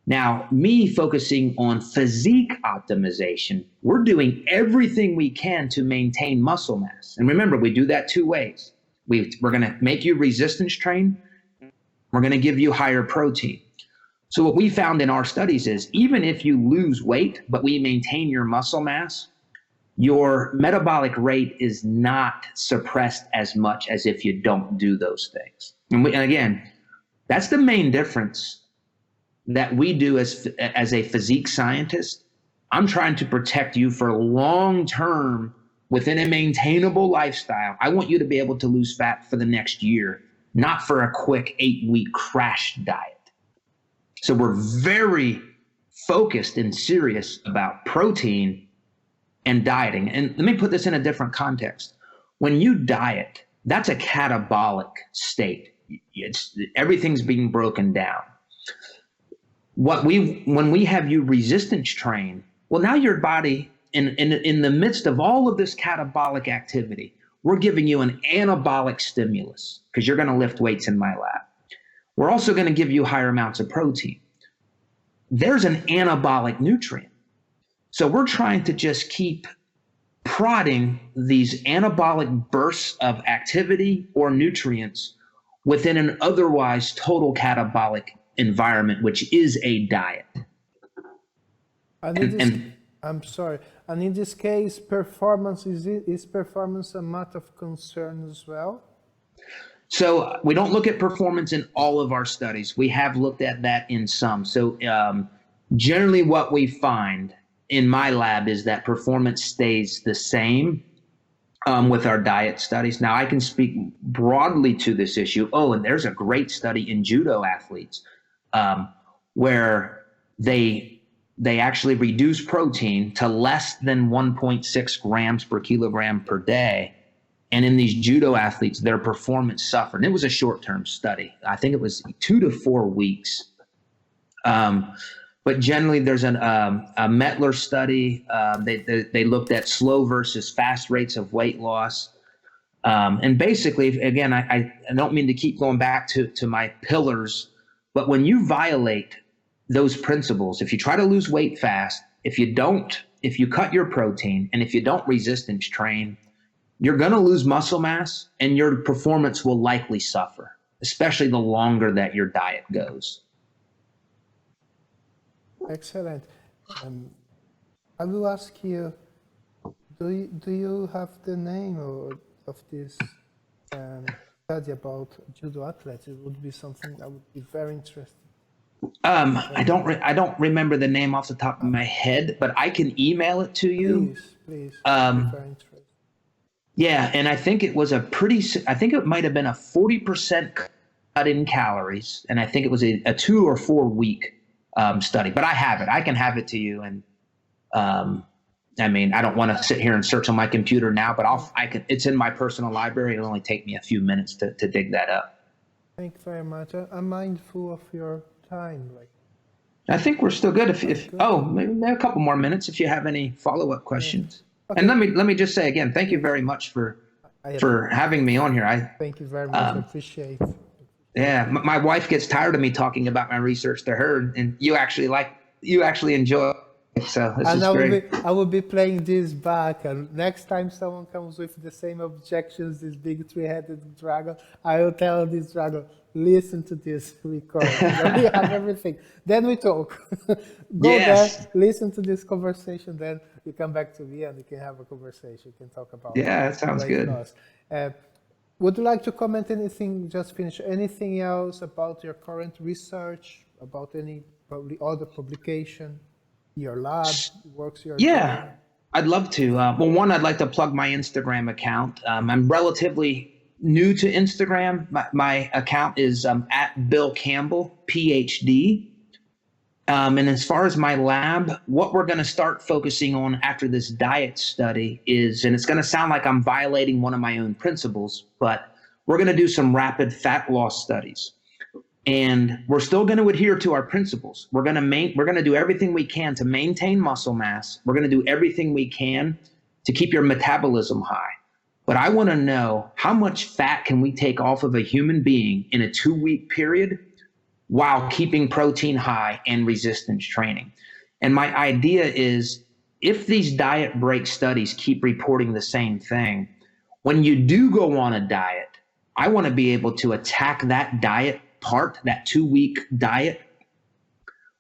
Speaker 1: Now, me focusing on physique optimization, we're doing everything we can to maintain muscle mass. And remember, we do that two ways. We're going to make you resistance train. We're going to give you higher protein. So what we found in our studies is even if you lose weight, but we maintain your muscle mass, your metabolic rate is not suppressed as much as if you don't do those things. And again, that's the main difference that we do as a physique scientist. I'm trying to protect you for long term within a maintainable lifestyle. I want you to be able to lose fat for the next year, not for a quick 8-week crash diet. So we're very focused and serious about protein and dieting. And let me put this in a different context. When you diet, that's a catabolic state. Everything's being broken down. When we have you resistance train, well, now your body, in the midst of all of this catabolic activity, we're giving you an anabolic stimulus because you're going to lift weights in my lab. We're also going to give you higher amounts of protein. There's an anabolic nutrient. So we're trying to just keep prodding these anabolic bursts of activity or nutrients within an otherwise total catabolic environment, which is a diet.
Speaker 2: I'm sorry. And in this case, performance is performance a matter of concern as well?
Speaker 1: So we don't look at performance in all of our studies. We have looked at that in some. So generally what we find in my lab is that performance stays the same with our diet studies. Now, I can speak broadly to this issue. Oh, and there's a great study in judo athletes where they actually reduce protein to less than 1.6 grams per kilogram per day. And in these judo athletes, their performance suffered. And it was a short-term study. I think it was 2 to 4 weeks. But generally, there's a Mettler study. They looked at slow versus fast rates of weight loss. And basically, again, I don't mean to keep going back to my pillars, but when you violate those principles, if you try to lose weight fast, if you cut your protein, and if you don't resistance train, you're going to lose muscle mass and your performance will likely suffer, especially the longer that your diet goes.
Speaker 2: Excellent. I will ask you, do you have the name of this study about judo athletes? It would be something that would be very interesting.
Speaker 1: I don't remember the name off the top of my head, but I can email it to you.
Speaker 2: Please. Very interesting.
Speaker 1: Yeah, and I think it was I think it might have been a 40% cut in calories, and I think it was a 2 or 4 week study. But I have it. I can have it to you. And I mean, I don't want to sit here and search on my computer now, but it's in my personal library. It'll only take me a few minutes to dig that up.
Speaker 2: Thank you very much. I'm mindful of your time.
Speaker 1: I think we're still good. Maybe a couple more minutes if you have any follow-up questions. Okay. And let me just say again, thank you very much for having me on here.
Speaker 2: Thank you very much. I appreciate it.
Speaker 1: Yeah, my wife gets tired of me talking about my research to her, and you actually enjoy it. So this is great.
Speaker 2: I will be playing this back, and next time someone comes with the same objections, this big three-headed dragon, I will tell this dragon, listen to this recording. We have everything. Then we talk. Go there, listen to this conversation, then you come back to me and we can have a conversation. We can talk about
Speaker 1: that sounds good.
Speaker 2: Would you like to comment anything, just finish anything else about your current research, about any other publication, your lab, works you're doing?
Speaker 1: I'd love to. Well, one, I'd like to plug my Instagram account. I'm relatively new to Instagram, my account is at Bill Campbell, Ph.D. And as far as my lab, what we're going to start focusing on after this diet study is, and it's going to sound like I'm violating one of my own principles, but we're going to do some rapid fat loss studies. And we're still going to adhere to our principles. We're going to do everything we can to maintain muscle mass. We're going to do everything we can to keep your metabolism high. But I want to know, how much fat can we take off of a human being in a 2-week period while keeping protein high and resistance training? And my idea is, if these diet break studies keep reporting the same thing, when you do go on a diet, I want to be able to attack that diet part, that 2-week diet,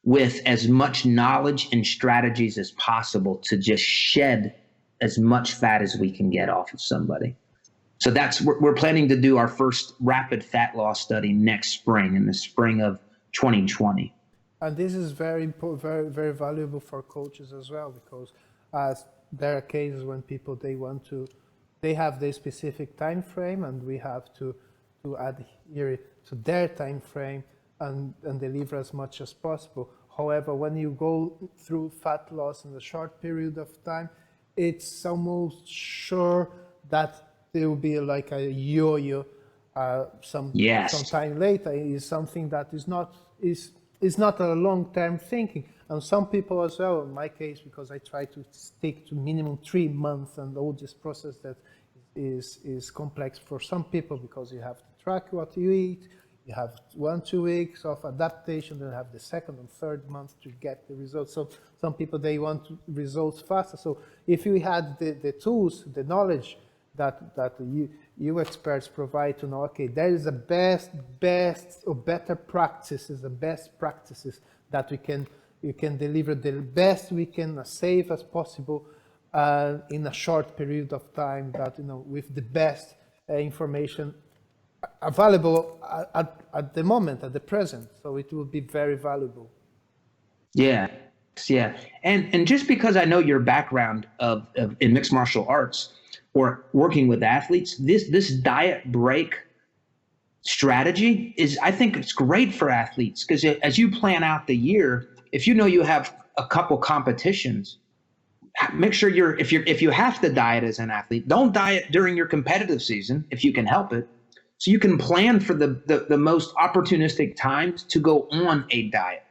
Speaker 1: with as much knowledge and strategies as possible to just shed as much fat as we can get off of somebody. So we're planning to do our first rapid fat loss study next spring, in the spring of 2020.
Speaker 2: And this is very important, very, very valuable for coaches as well, because there are cases when people, they have their specific time frame, and we have to adhere to their time frame and deliver as much as possible. However, when you go through fat loss in a short period of time, it's almost sure that there will be like a yo-yo some time later. It is something that is not a long-term thinking. And some people as well, in my case, because I try to stick to minimum 3 months, and all this process that is complex for some people, because you have to track what you eat, you have 1-2 weeks of adaptation, then have the second and third month to get the results. So some people, they want results faster. So if you had the tools, the knowledge that you experts provide to know, okay, there is the best or better practices, the best practices that you can deliver the best we can, as safe as possible, in a short period of time, that, with the best information available at the moment, at the present. So it will be very valuable.
Speaker 1: Yeah. And just because I know your background in mixed martial arts or working with athletes, this diet break strategy I think it's great for athletes, because as you plan out the year, if you have a couple competitions, make sure if you have to diet as an athlete, don't diet during your competitive season if you can help it. So you can plan for the most opportunistic times to go on a diet.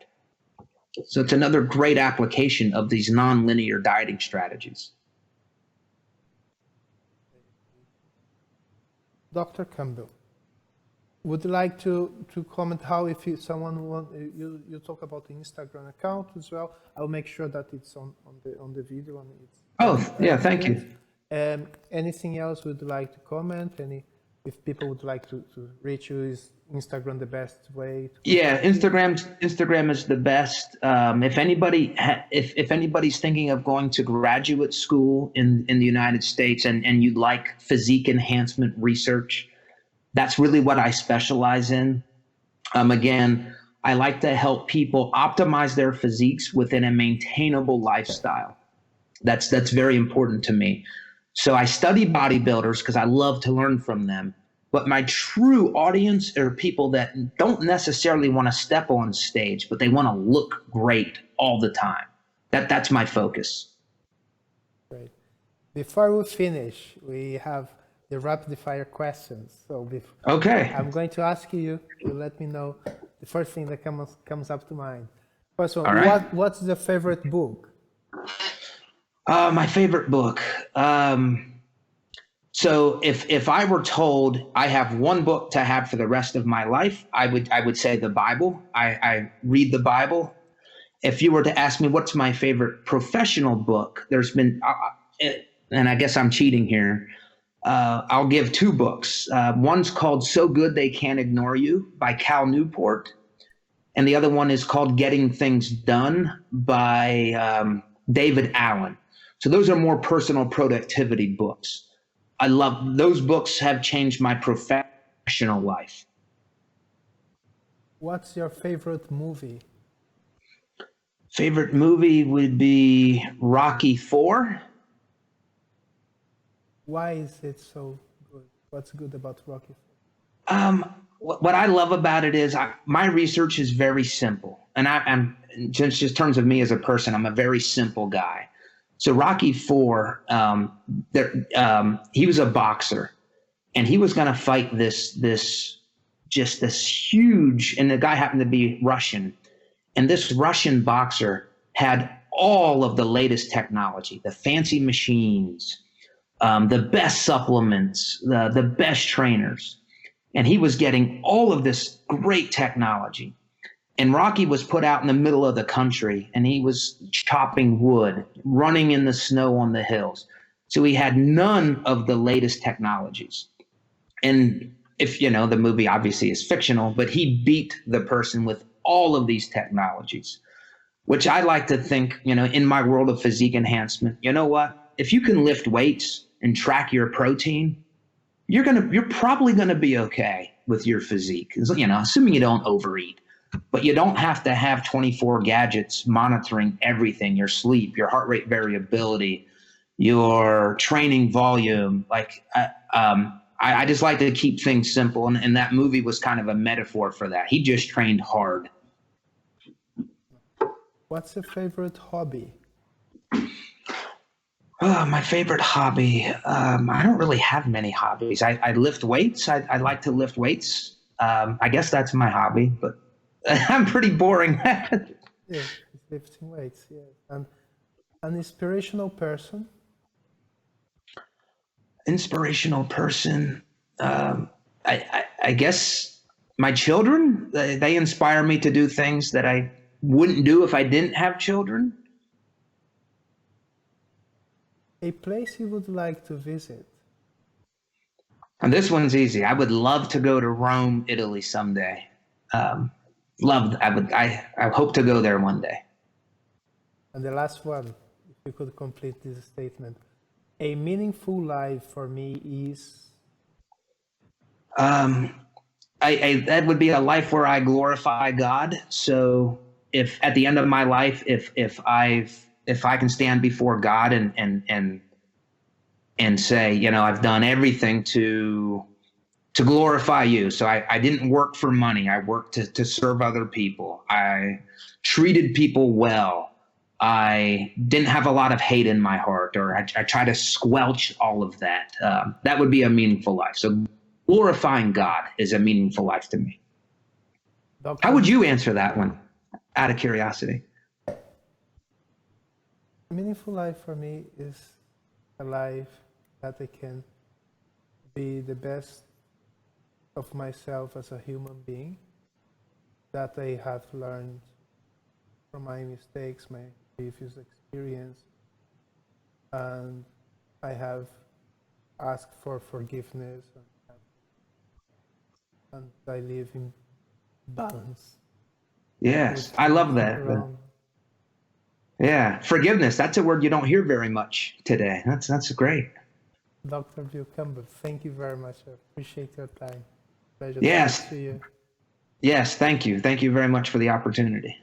Speaker 1: So it's another great application of these non-linear dieting strategies.
Speaker 2: Dr. Campbell, would you like to comment how, if someone want, you talk about the Instagram account as well? I'll make sure that it's on the video. And it's
Speaker 1: thank you.
Speaker 2: Anything else would you like to comment? If people would like to reach you, is Instagram the best way?
Speaker 1: Instagram is the best. If anybody's thinking of going to graduate school in the United States, and you'd like physique enhancement research, that's really what I specialize in. Again, I like to help people optimize their physiques within a maintainable lifestyle. That's very important to me. So I study bodybuilders because I love to learn from them. But my true audience are people that don't necessarily want to step on stage, but they want to look great all the time. That's my focus.
Speaker 2: Great. Before we finish, we have the rapid fire questions. So
Speaker 1: okay,
Speaker 2: I'm going to ask you to let me know the first thing that comes up to mind. First one,
Speaker 1: right.
Speaker 2: What's the favorite book?
Speaker 1: My favorite book. So if I were told I have one book to have for the rest of my life, I would say the Bible. I read the Bible. If you were to ask me what's my favorite professional book, there's been, and I guess I'm cheating here. I'll give 2 books. One's called So Good They Can't Ignore You by Cal Newport. And the other one is called Getting Things Done by David Allen. So those are more personal productivity books. I love those books, have changed my professional life.
Speaker 2: What's your favorite movie?
Speaker 1: Favorite movie would be Rocky IV.
Speaker 2: Why is it so good? What's good about Rocky?
Speaker 1: What I love about it is my research is very simple, and I'm just in terms of me as a person, I'm a very simple guy. So Rocky IV, he was a boxer, and he was going to fight this huge, and the guy happened to be Russian, and this Russian boxer had all of the latest technology, the fancy machines, the best supplements, the best trainers. And he was getting all of this great technology. And Rocky was put out in the middle of the country, and he was chopping wood, running in the snow on the hills. So he had none of the latest technologies. And if you know, the movie obviously is fictional, but he beat the person with all of these technologies, which I like to think, you know, in my world of physique enhancement, you know what? If you can lift weights and track your protein, you're probably gonna be okay with your physique. You know, assuming you don't overeat. But you don't have to have 24 gadgets monitoring everything, your sleep, your heart rate variability, your training volume. Like I just like to keep things simple, and that movie was kind of a metaphor for that. He just trained hard.
Speaker 2: What's your favorite hobby?
Speaker 1: My favorite hobby. I don't really have many hobbies. I lift weights. I like to lift weights. I guess that's my hobby, but I'm pretty boring.
Speaker 2: Yeah, it's lifting weights. Yeah, and an inspirational person.
Speaker 1: Inspirational person. I guess my children. They inspire me to do things that I wouldn't do if I didn't have children.
Speaker 2: A place you would like to visit.
Speaker 1: And this one's easy. I would love to go to Rome, Italy someday. I hope to go there one day.
Speaker 2: And the last one, if you could complete this statement. A meaningful life for me is...
Speaker 1: That would be a life where I glorify God. So if at the end of my life, if I can stand before God and say, you know, I've done everything to glorify you. So I didn't work for money. I worked to serve other people. I treated people well. I didn't have a lot of hate in my heart, or I try to squelch all of that. That would be a meaningful life. So glorifying God is a meaningful life to me. How would you answer that one, out of curiosity?
Speaker 2: A meaningful life for me is a life that I can be the best of myself as a human being, that I have learned from my mistakes, my previous experience, and I have asked for forgiveness, and I live in balance.
Speaker 1: Yes, I love that. Yeah, forgiveness. That's a word you don't hear very much today. That's great.
Speaker 2: Dr. Bill Campbell, thank you very much. I appreciate your time. Pleasure
Speaker 1: Yes.
Speaker 2: to you.
Speaker 1: Yes, thank you. Thank you very much for the opportunity.